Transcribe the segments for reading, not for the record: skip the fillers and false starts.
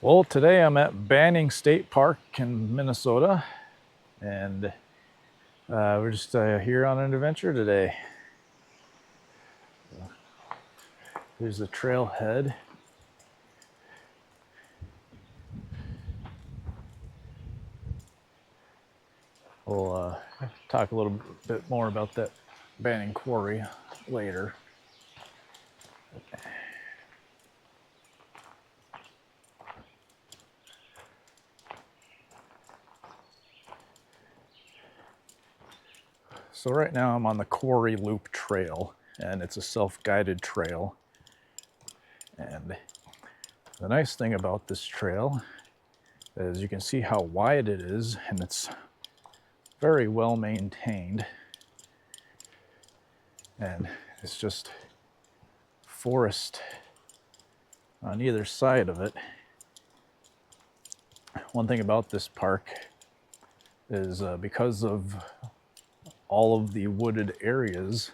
Well, today I'm at Banning State Park in Minnesota, and we're just here on an adventure today. There's the trailhead. We'll talk a little bit more about that Banning Quarry later. So right now I'm on the Quarry Loop Trail, and it's a self-guided trail. And the nice thing about this trail is you can see how wide it is, and it's very well maintained. And it's just forest on either side of it. One thing about this park is because of all of the wooded areas,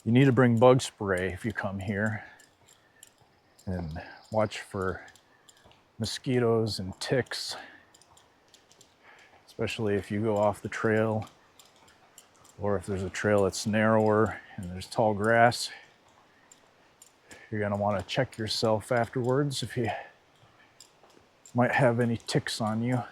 you need to bring bug spray if you come here, and watch for mosquitoes and ticks, especially if you go off the trail or if there's a trail that's narrower and there's tall grass. You're going to want to check yourself afterwards if you might have any ticks on you.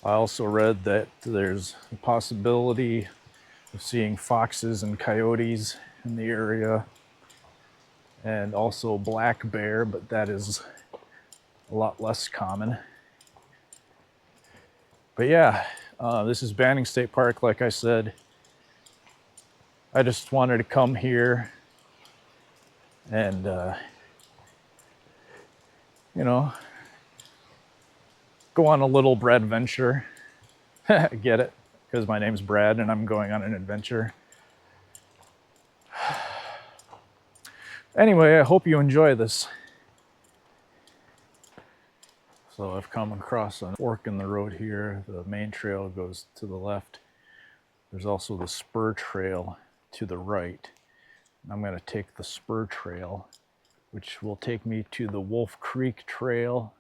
I also read that there's a possibility of seeing foxes and coyotes in the area, and also black bear, but that is a lot less common. But yeah, this is Banning State Park, like I said. I just wanted to come here and, go on a little Brad venture. Get it? Because my name's Brad and I'm going on an adventure. Anyway, I hope you enjoy this. So I've come across a fork in the road here. The main trail goes to the left. There's also the spur trail to the right. I'm going to take the spur trail, which will take me to the Wolf Creek Trail.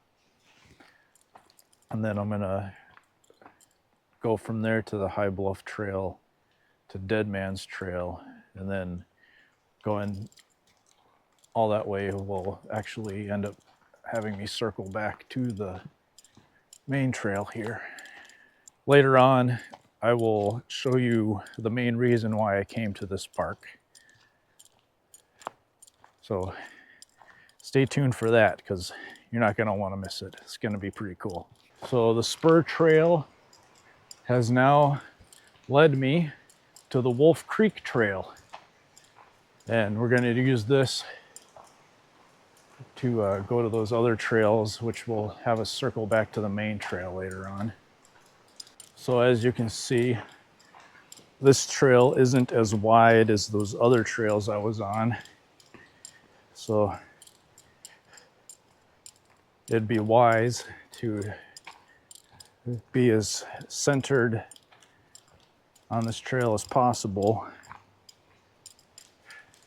And then I'm going to go from there to the High Bluff Trail, to Dead Man's Trail, and then going all that way will actually end up having me circle back to the main trail here. Later on, I will show you the main reason why I came to this park. So stay tuned for that, because you're not going to want to miss it. It's going to be pretty cool. So the spur trail has now led me to the Wolf Creek Trail. And we're going to use this to go to those other trails, which will have us circle back to the main trail later on. So as you can see, this trail isn't as wide as those other trails I was on. So it'd be wise to be as centered on this trail as possible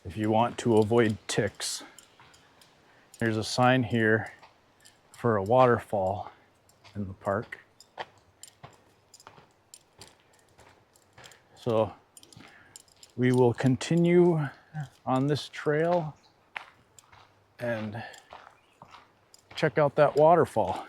if you want to avoid ticks. There's a sign here for a waterfall in the park. So we will continue on this trail and check out that waterfall.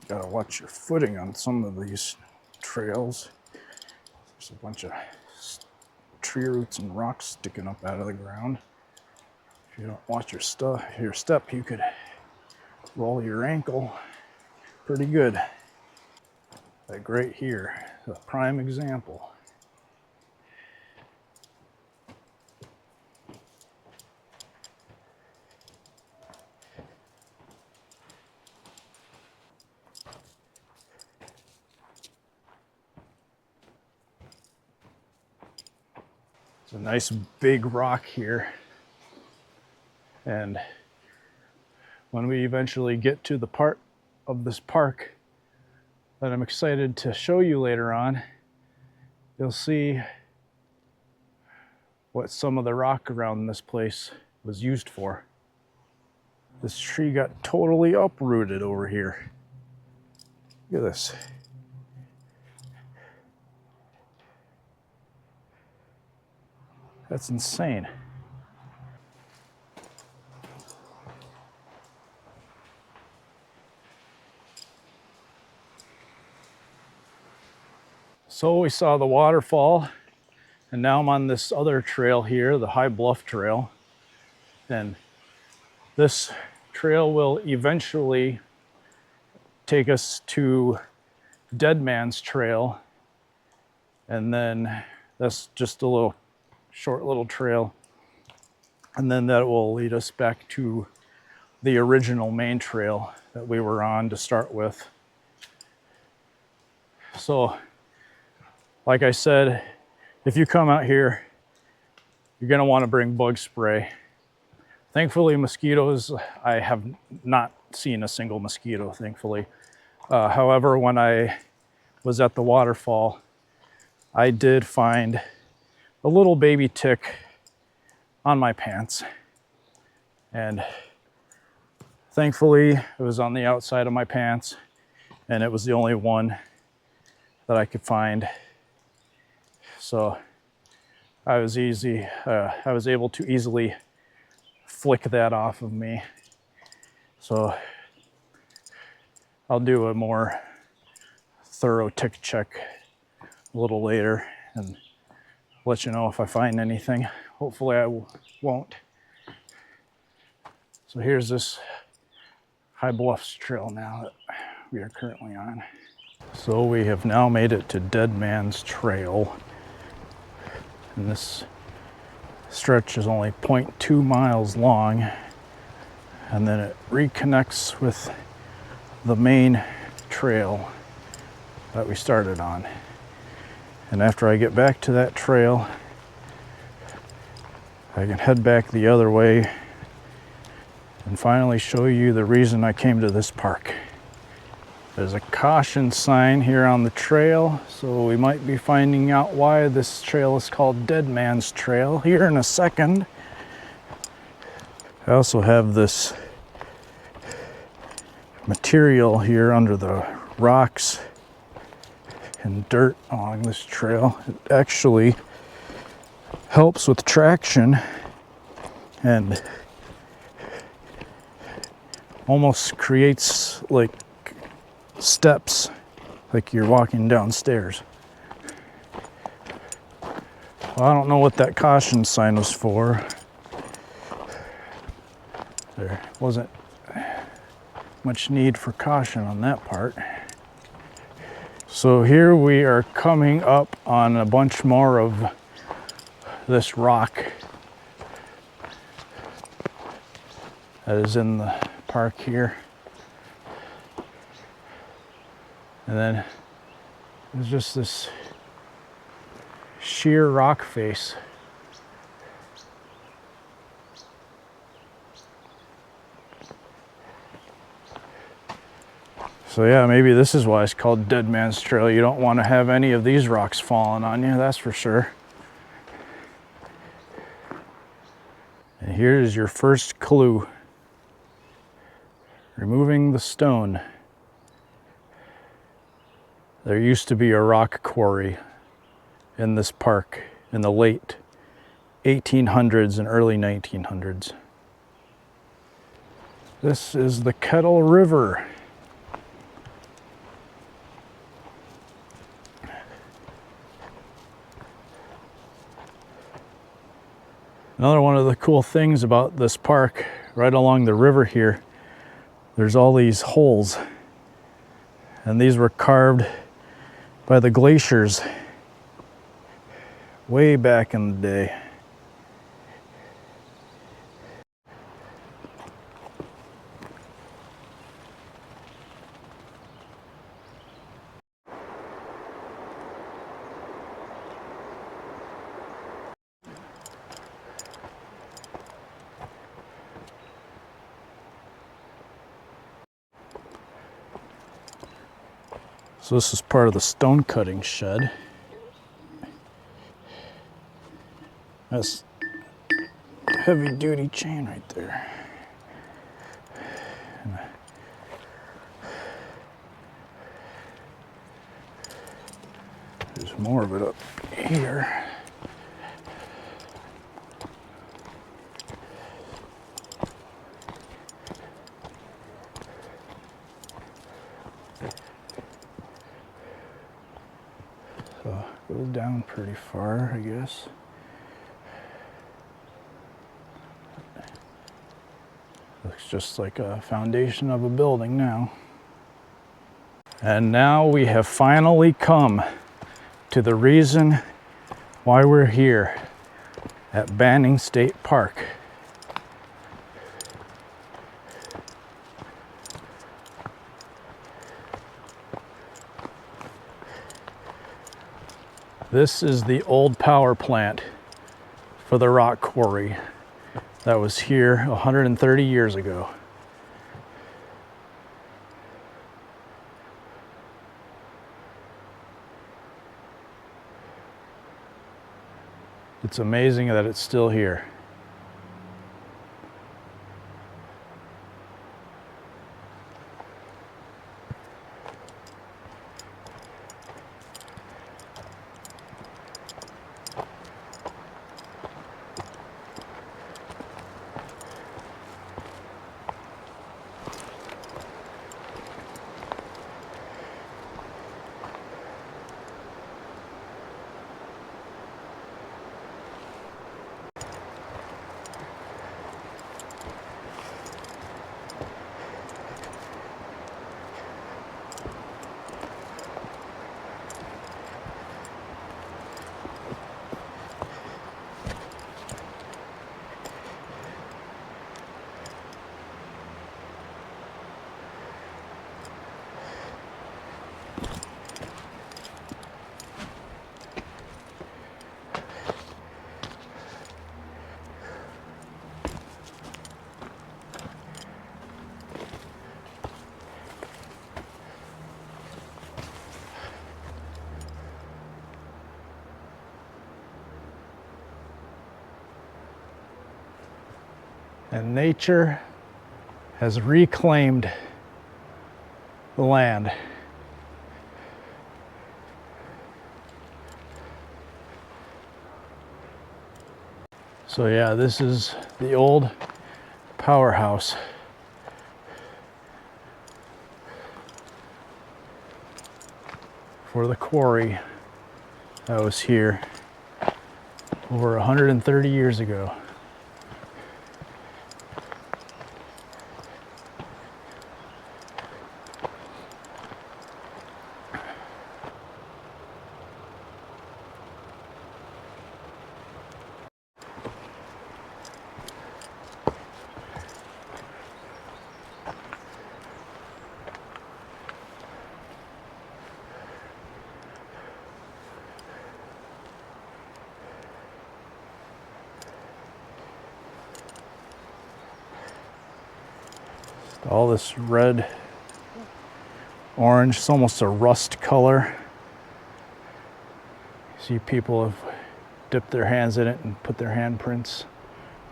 Gotta watch your footing on some of these trails. There's a bunch of tree roots and rocks sticking up out of the ground. you don't watch your step, you could roll your ankle pretty good. Like right here, a prime example. It's a nice big rock here. And when we eventually get to the part of this park that I'm excited to show you later on, you'll see what some of the rock around this place was used for. This tree got totally uprooted over here. Look at this. That's insane. So we saw the waterfall, and now I'm on this other trail here, the High Bluff Trail. And this trail will eventually take us to Dead Man's Trail. And then that's just a little short little trail. And then that will lead us back to the original main trail that we were on to start with. So, like I said, if you come out here, you're gonna want to bring bug spray. Thankfully, mosquitoes, I have not seen a single mosquito, thankfully. However, when I was at the waterfall, I did find a little baby tick on my pants. And thankfully, it was on the outside of my pants, and it was the only one that I could find. So I was able to easily flick that off of me. So I'll do a more thorough tick check a little later and let you know if I find anything. Hopefully I won't. So here's this High Bluffs trail now that we are currently on. So we have now made it to Dead Man's Trail. And this stretch is only 0.2 miles long. And then it reconnects with the main trail that we started on. And after I get back to that trail, I can head back the other way and finally show you the reason I came to this park. There's a caution sign here on the trail, so we might be finding out why this trail is called Dead Man's Trail here in a second. I also have this material here under the rocks and dirt along this trail. It actually helps with traction and almost creates like steps, like you're walking downstairs. Well, I don't know what that caution sign was for. There wasn't much need for caution on that part. So here we are coming up on a bunch more of this rock that is in the park here. And then there's just this sheer rock face. So yeah, maybe this is why it's called Dead Man's Trail. You don't want to have any of these rocks falling on you, that's for sure. And here's your first clue. Removing the stone. There used to be a rock quarry in this park in the late 1800s and early 1900s. This is the Kettle River. Another one of the cool things about this park, right along the river here, there's all these holes. And these were carved by the glaciers way back in the day. So this is part of the stone cutting shed. That's heavy duty chain right there. There's more of it up here. So it goes down pretty far, I guess. Looks just like a foundation of a building now. And now we have finally come to the reason why we're here at Banning State Park. This is the old power plant for the rock quarry that was here 130 years ago. It's amazing that it's still here. And nature has reclaimed the land. So yeah, this is the old powerhouse. For the quarry that was here over 130 years ago. All this red, orange, it's almost a rust color. See, people have dipped their hands in it and put their handprints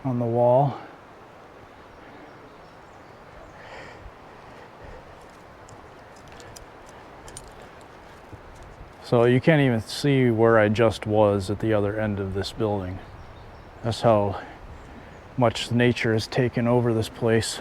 on the wall. So you can't even see where I just was at the other end of this building. That's how much nature has taken over this place.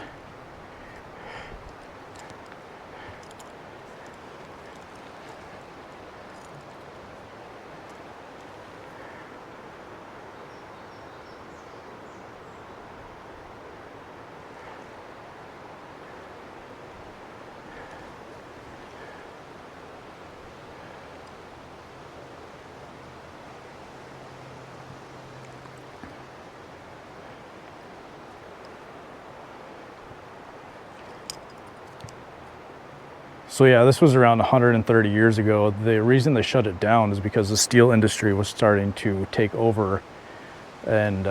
So yeah, this was around 130 years ago. The reason they shut it down is because the steel industry was starting to take over, and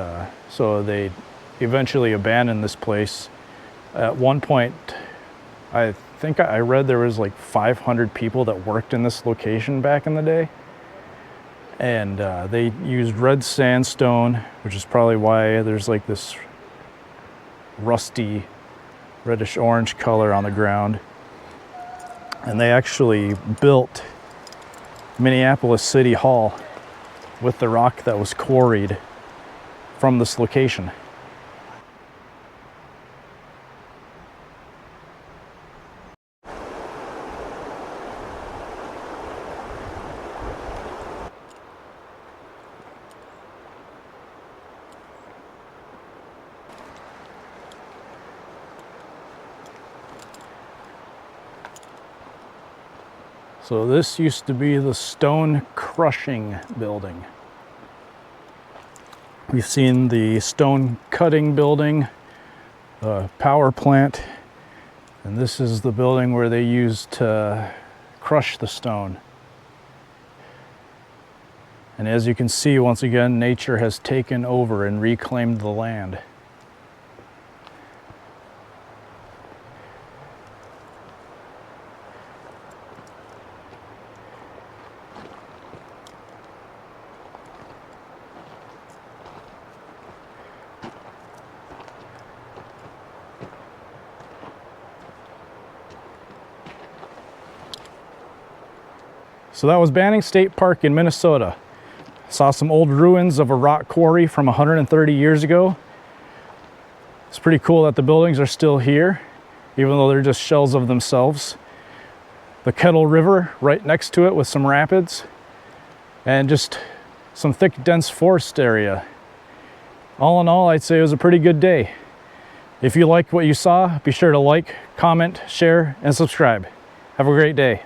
so they eventually abandoned this place. At one point, I think I read there was like 500 people that worked in this location back in the day. And they used red sandstone, which is probably why there's like this rusty reddish orange color on the ground. And they actually built Minneapolis City Hall with the rock that was quarried from this location. So this used to be the stone crushing building. We've seen the stone cutting building, the power plant, and this is the building where they used to crush the stone. And as you can see, once again, nature has taken over and reclaimed the land. So that was Banning State Park in Minnesota. Saw some old ruins of a rock quarry from 130 years ago. It's pretty cool that the buildings are still here, even though they're just shells of themselves. The Kettle River right next to it with some rapids, and just some thick, dense forest area. All in all, I'd say it was a pretty good day. If you liked what you saw, be sure to like, comment, share, and subscribe. Have a great day.